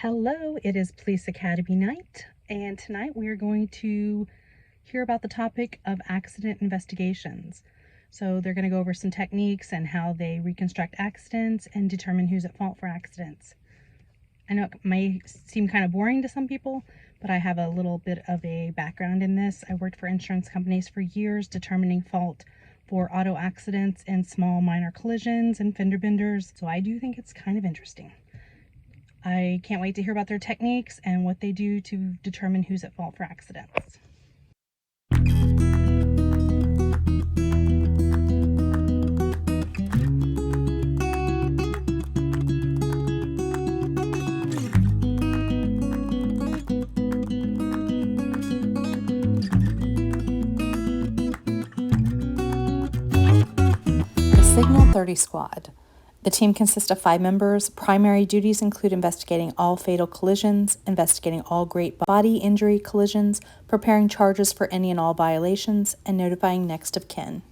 Hello, it is Police Academy night, and tonight we are going to hear about the topic of accident investigations. So they're going to go over some techniques and how they reconstruct accidents and determine who's at fault for accidents. I know it may seem kind of boring to some people, but I have a little bit of a background in this. I worked for insurance companies for years determining fault for auto accidents and small minor collisions and fender benders, so I do think it's kind of interesting. I can't wait to hear about their techniques and what they do to determine who's at fault for accidents. The Signal 30 Squad. The team consists of 5 members. Primary duties include investigating all fatal collisions, investigating all great body injury collisions, preparing charges for any and all violations, and notifying next of kin.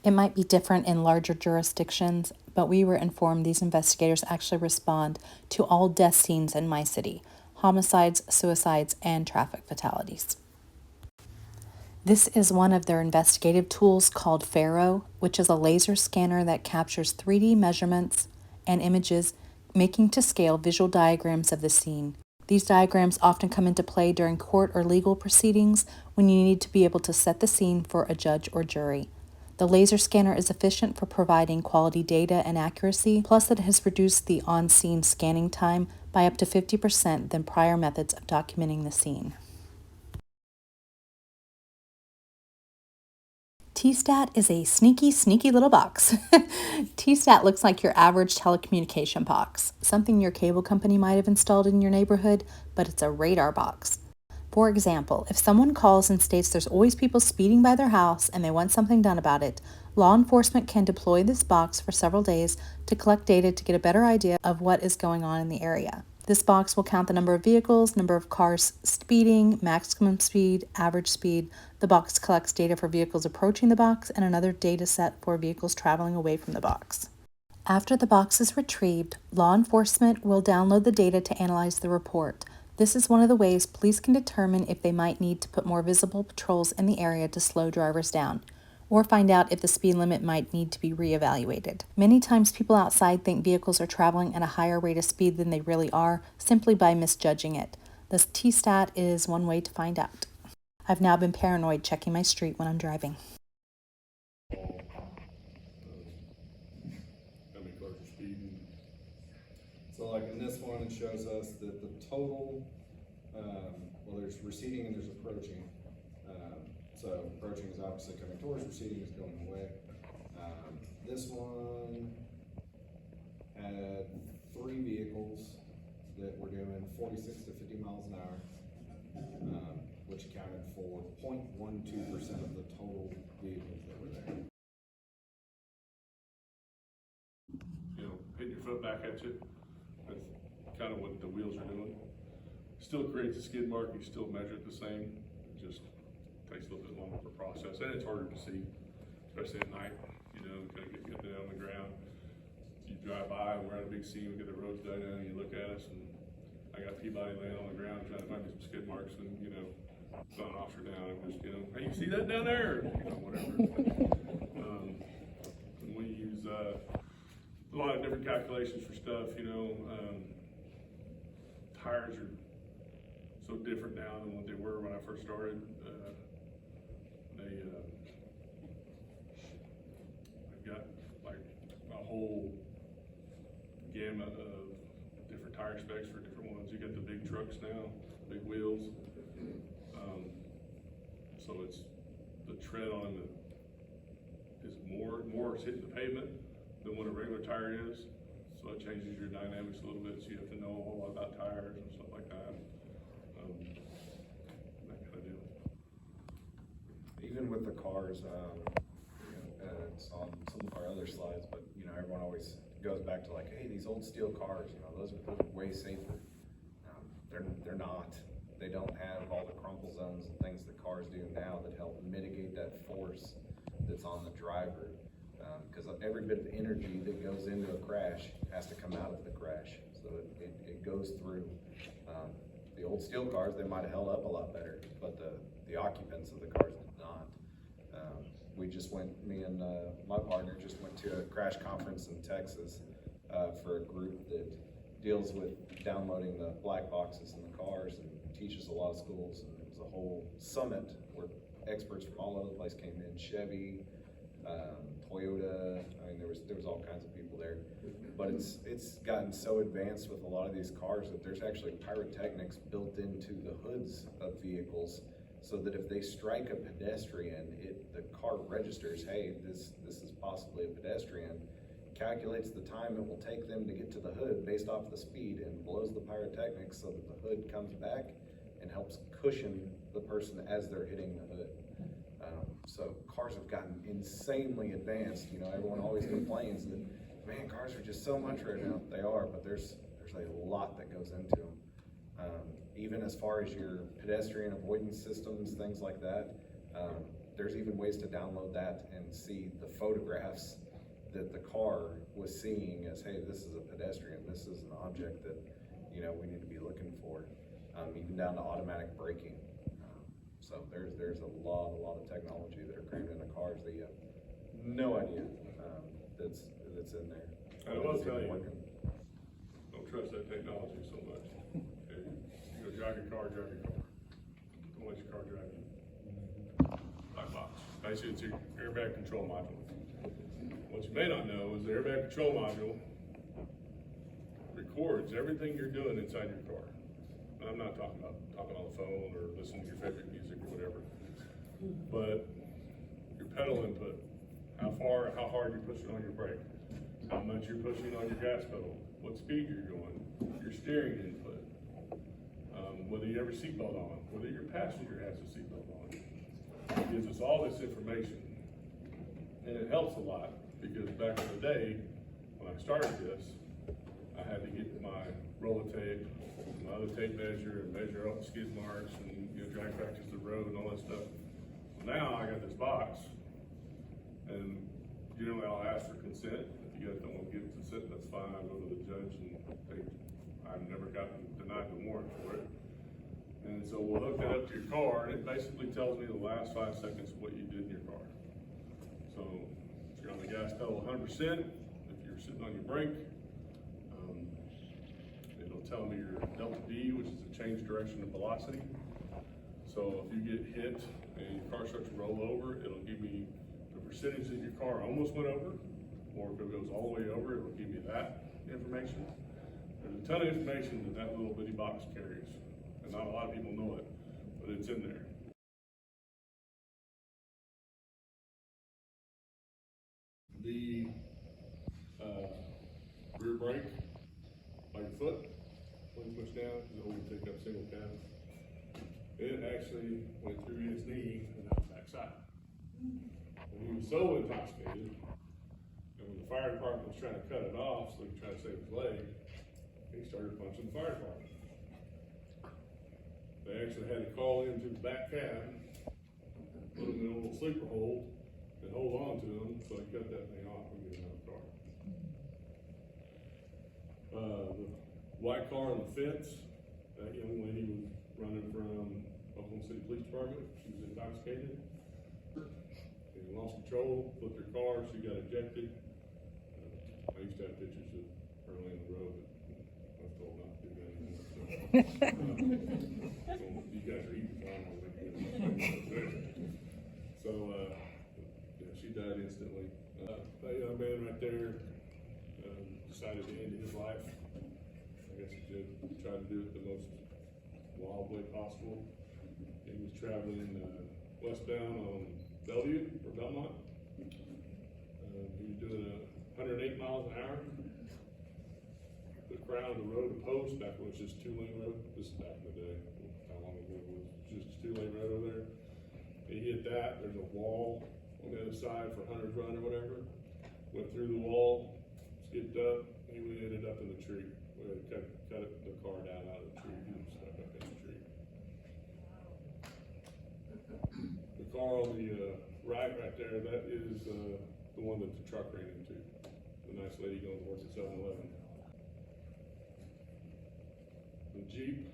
It might be different in larger jurisdictions, but we were informed these investigators actually respond to all death scenes in my city: homicides, suicides, and traffic fatalities. This is one of their investigative tools called Faro, which is a laser scanner that captures 3D measurements and images, making to scale visual diagrams of the scene. These diagrams often come into play during court or legal proceedings when you need to be able to set the scene for a judge or jury. The laser scanner is efficient for providing quality data and accuracy, plus it has reduced the on-scene scanning time by up to 50% than prior methods of documenting the scene. T-Stat is a sneaky little box. T-Stat looks like your average telecommunication box, something your cable company might have installed in your neighborhood, but it's a radar box. For example, if someone calls and states there's always people speeding by their house and they want something done about it, law enforcement can deploy this box for several days to collect data to get a better idea of what is going on in the area. This box will count the number of vehicles, number of cars speeding, maximum speed, average speed. The box collects data for vehicles approaching the box and another data set for vehicles traveling away from the box. After the box is retrieved, law enforcement will download the data to analyze the report. This is one of the ways police can determine if they might need to put more visible patrols in the area to slow drivers down, or find out if the speed limit might need to be reevaluated. Many times people outside think vehicles are traveling at a higher rate of speed than they really are, simply by misjudging it. The T-Stat is one way to find out. I've now been paranoid checking my street when I'm driving. How many cars are speeding? So like in this one, it shows us that the total, well, there's receding and there's approaching. So approaching is obviously coming towards, receding is going away. This one had 3 vehicles that were doing 46 to 50 miles an hour, which accounted for 0.12% of the total vehicles that were there. You know, hitting your foot back at you. That's kind of what the wheels are doing. Still creates a skid mark, you still measure it the same. It just takes a little bit longer for process, and it's harder to see, especially at night. You know, kind of get down on the ground. You drive by, and we're at a big scene, we get the roads dug down, and you look at us, and I got Peabody laying on the ground trying to find me some skid marks, and you know, saw an officer down, and just, you know, hey, you see that down there? You know, whatever. And we use a lot of different calculations for stuff, you know. Tires are so different now than what they were when I first started. I've got like a whole gamut of different tire specs for different ones. You got the big trucks now, big wheels. So it's the tread on them is more is hitting the pavement than what a regular tire is. So it changes your dynamics a little bit, so you have to know a whole lot about tires and stuff like that. That kind of deal. Even with the cars, it's on some of our other slides, but you know, everyone always goes back to like, hey, these old steel cars, you know, those are way safer. They're not. They don't have all the crumple zones and things that cars do now that help mitigate that force that's on the driver. Because every bit of energy that goes into a crash has to come out of the crash. So so it goes through. The old steel cars, they might have held up a lot better, but the occupants of the cars did not. We just went, me and my partner just went to a crash conference in Texas for a group that deals with downloading the black boxes in the cars and teaches a lot of schools. And it was a whole summit where experts from all over the place came in, Chevy, Toyota. I mean, there was all kinds of people there. But it's gotten so advanced with a lot of these cars that there's actually pyrotechnics built into the hoods of vehicles, so that if they strike a pedestrian, the car registers, hey, this is possibly a pedestrian, calculates the time it will take them to get to the hood based off the speed, and blows the pyrotechnics so that the hood comes back and helps cushion the person as they're hitting the hood. So cars have gotten insanely advanced. You know, everyone always complains that, man, cars are just so much right now. They are, but there's a lot that goes into them. Even as far as your pedestrian avoidance systems, things like that, there's even ways to download that and see the photographs that the car was seeing as, hey, this is a pedestrian, this is an object that, you know, we need to be looking for, even down to automatic braking. So there's a lot of technology that are crammed into cars that you have no idea that's in there. I will tell you, don't trust that technology so much. Okay? You go drive your car, drive your car. Don't let your car drive you. Black box. Basically, it's your airbag control module. What you may not know is the airbag control module records everything you're doing inside your car. And I'm not talking about talking on the phone or listening to your favorite music or whatever, but your pedal input, how hard you're pushing on your brake, how much you're pushing on your gas pedal, what speed you're going, your steering input, whether you have your seatbelt on, whether your passenger has a seatbelt on. It gives us all this information, and it helps a lot, because back in the day, when I started this, I had to get my roller tape, my other tape measure, and measure out the skid marks, and drag factors of the road and all that stuff. Now I got this box, and generally I'll ask for consent. If you guys don't want to give consent, that's fine. I'll go to the judge, and I've never gotten denied the warrant for it. And so we'll hook that up to your car, and it basically tells me the last 5 seconds of what you did in your car. So if you're on the gas pedal 100%, if you're sitting on your brake, it'll tell me your delta D, which is a change direction of velocity. So if you get hit and your car starts to roll over, it'll give me the percentage that your car almost went over, or if it goes all the way over, it'll give me that information. There's a ton of information that little bitty box carries, and not a lot of people know it, but it's in there. The rear brake by your foot, when you push down, because it will pick up single cab. It actually went through his knee and out the backside. And he was so intoxicated, and when the fire department was trying to cut it off so he could try to save his leg, he started punching the fire department. They actually had to call into the back cab, put him in a little sleeper hold, and hold on to him so he cut that thing off and get him out of the car. The white car on the fence, that young lady was running from Oklahoma City Police Department. She was intoxicated. She lost control, flipped her car, she got ejected. I used to have pictures of her laying on the road, but I was told not to do that anymore. So you guys are eating, so I don't know. So, yeah, she died instantly. That young man right there decided to end his life. I guess he did try to do it the most wild way possible. He was traveling westbound on Bellevue or Belmont. He was doing 108 miles an hour. The crowd on the road, the post, back when it was just 2-lane road. This is back in the day, how long ago it was. Just a 2-lane road over there. He hit that. There's a wall on the other side for Hunter's Run or whatever. Went through the wall, skipped up, he ended up in the tree. We had to cut the car down out of the tree. He was stuck up in the tree. The car on the right there, that is the one that the truck ran into. The nice lady going towards the 7-Eleven. Jeep,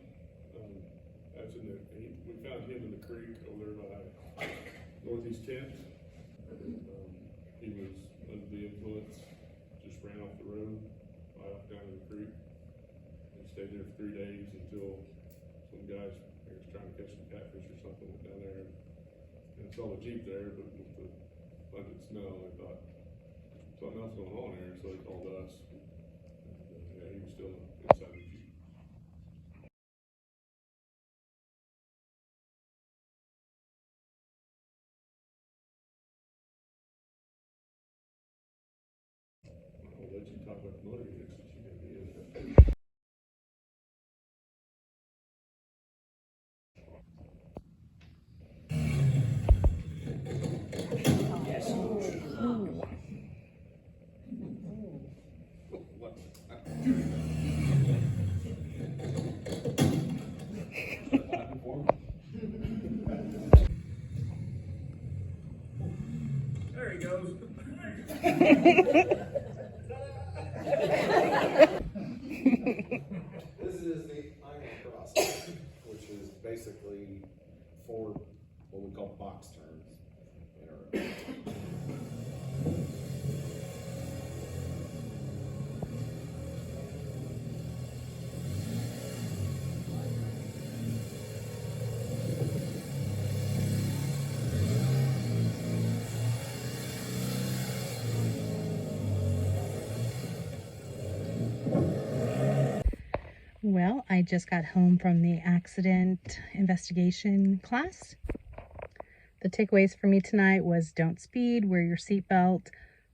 that's in the, we found him in the creek over there by Northeast 10th. He was under the influence, just ran off the road, right off down in the creek. And stayed there for 3 days until some guys, I guess, trying to catch some catfish or something, went down there and saw the Jeep there, but with the abundant snow, they thought something else going on there, so they called us. Yeah, he was still inside the Jeep. I'll let you talk about the motor units that you can be in. There he goes. This is the iron cross, which is basically 4 what we call box turns. Well, I just got home from the accident investigation class. The takeaways for me tonight was don't speed, wear your seatbelt,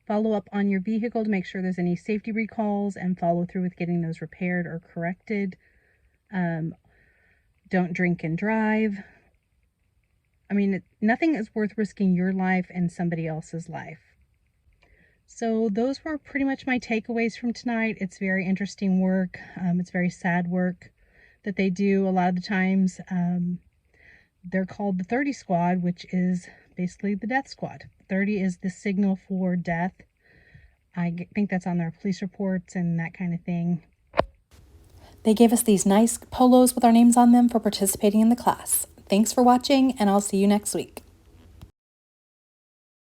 follow up on your vehicle to make sure there's any safety recalls, and follow through with getting those repaired or corrected. Don't drink and drive. I mean, nothing is worth risking your life and somebody else's life. So those were pretty much my takeaways from tonight. It's very interesting work. It's very sad work that they do. A lot of the times they're called the 30 squad, which is basically the death squad. 30 is the signal for death. I think that's on their police reports and that kind of thing. They gave us these nice polos with our names on them for participating in the class. Thanks for watching, and I'll see you next week.